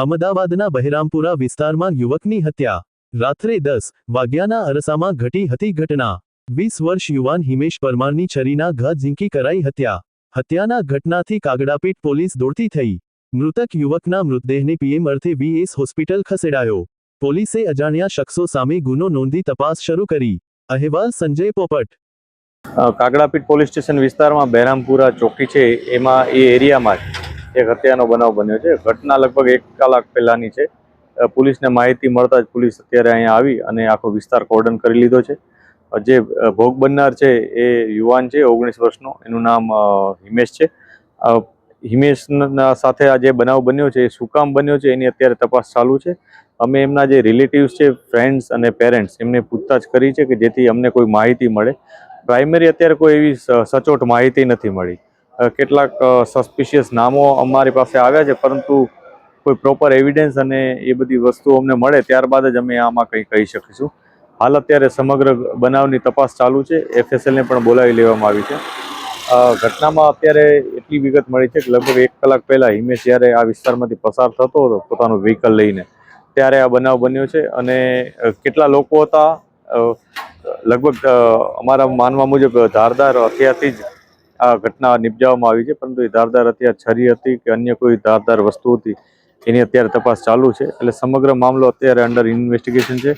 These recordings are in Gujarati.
અમદાવાદના બહેરામપુરા વિસ્તારમાં યુવકની હત્યા. રાત્રે 10 વાગ્યાના અરસામાં ઘટી હતી ઘટના. 20 વર્ષ યુવાન હિમેશ પરમારની છરીના ઘા ઝીંકી કરાઈ હત્યા. હત્યાના ઘટનાથી કાગડાપીઠ પોલીસ દોડતી થઈ. મૃતક યુવકના મૃતદેહને પીએમ અર્થે વીએસ હોસ્પિટલ ખસેડાયો. પોલીસે અજાણ્યા શખ્સો સામે ગુનો નોંધી તપાસ શરૂ કરી. અહેવાલ સંજય પોપટ. કાગડાપીઠ પોલીસ સ્ટેશન વિસ્તારમાં બહેરામપુરા ચોકી છે, એમાં એ એરિયામાં એક હત્યાનો બનાવ બન્યો છે. ઘટના લગભગ 1 કલાક પહેલાની છે. પોલીસને માહિતી મળતા જ પોલીસ અત્યારે અહીંયા આવી અને આખો વિસ્તાર કોર્ડન કરી લીધો છે. જે ભોગ બનનાર છે એ યુવાન છે, 19 વર્ષનો. એનું નામ હિમેશ છે. હિમેશના સાથે આ જે બનાવ બન્યો છે એ શું કામ બન્યો છે એની અત્યારે તપાસ ચાલુ છે. અમે એમના જે રિલેટિવ્સ છે, ફ્રેન્ડ્સ અને પેરેન્ટ્સ, એમને પૂછતાછ કરી છે કે જેથી અમને કોઈ માહિતી મળે. પ્રાઇમરી અત્યારે કોઈ એવી સચોટ માહિતી નથી મળી. કેટલાક સસ્પિશિયસ નામો અમારી પાસે આવ્યા છે, પરંતુ કોઈ પ્રોપર એવિડન્સ અને એ બધી વસ્તુઓ અમને મળે ત્યારબાદ જ અમે આમાં કંઈ કહી શકીશું. હાલ અત્યારે સમગ્ર બનાવની તપાસ ચાલુ છે. FSLને પણ બોલાવી લેવામાં આવી છે. ઘટનામાં અત્યારે એટલી વિગત મળી છે કે લગભગ 1 કલાક પહેલાં હિમેશ જ્યારે આ વિસ્તારમાંથી પસાર થતો હતો પોતાનું વ્હીકલ લઈને, ત્યારે આ બનાવ બન્યો છે. અને કેટલા લોકો હતા, લગભગ અમારા માનવા મુજબ ધારદાર હથિયારથી જ આ ઘટના નિપજાવવામાં આવી છે. પરંતુ એ ધારદાર હથિયાર છરી હતી કે અન્ય કોઈ ધારદાર વસ્તુ હતી એની અત્યારે તપાસ ચાલુ છે. એટલે સમગ્ર મામલો અત્યારે અંડર ઇન્વેસ્ટિગેશન છે.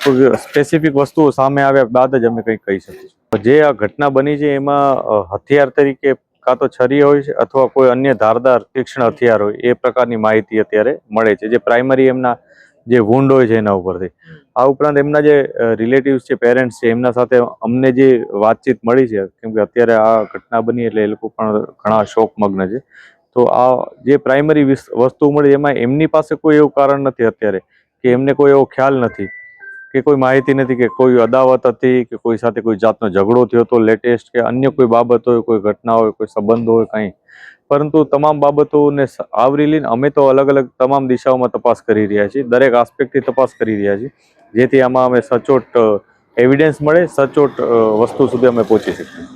કોઈ સ્પેસિફિક વસ્તુઓ સામે આવ્યા બાદ જ અમે કંઈક કહી શકીશું. જે આ ઘટના બની છે એમાં હથિયાર તરીકે કાં તો છરી હોય છે અથવા કોઈ અન્ય ધારદાર તીક્ષ્ણ હથિયાર હોય, એ પ્રકારની માહિતી અત્યારે મળે છે, જે પ્રાઇમરી એમના જે વુન્ડ હોય છે એના ઉપરથી. આ ઉપરાંત એમના જે રિલેટિવ્સ છે, પેરેન્ટ્સ છે, એમના સાથે અમને જે વાતચીત મળી છે, કેમ કે અત્યારે આ ઘટના બની એટલે એ લોકો પણ ઘણા શોકમગ્ન છે. તો આ જે પ્રાઇમરી વસ્તુ મળી એમાં એમની પાસે કોઈ એવું કારણ નથી અત્યારે કે એમને કોઈ એવો ખ્યાલ નથી કે કોઈ માહિતી નથી કે કોઈ અદાવત હતી કે કોઈ સાથે કોઈ જાતનો ઝઘડો થયો હતો લેટેસ્ટ, કે અન્ય કોઈ બાબત હોય, કોઈ ઘટના હોય, કોઈ સંબંધ હોય, કંઈ. પરંતુ તમામ બાબતોને આવરી લઈને અમે તો અલગ અલગ તમામ દિશાઓમાં તપાસ કરી રહ્યા છીએ. દરેક આસ્પેક્ટથી તપાસ કરી રહ્યા છીએ, જેથી આમાં અમે સચોટ એવિડન્સ મળે, સચોટ વસ્તુ સુધી અમે પહોંચી શકીએ.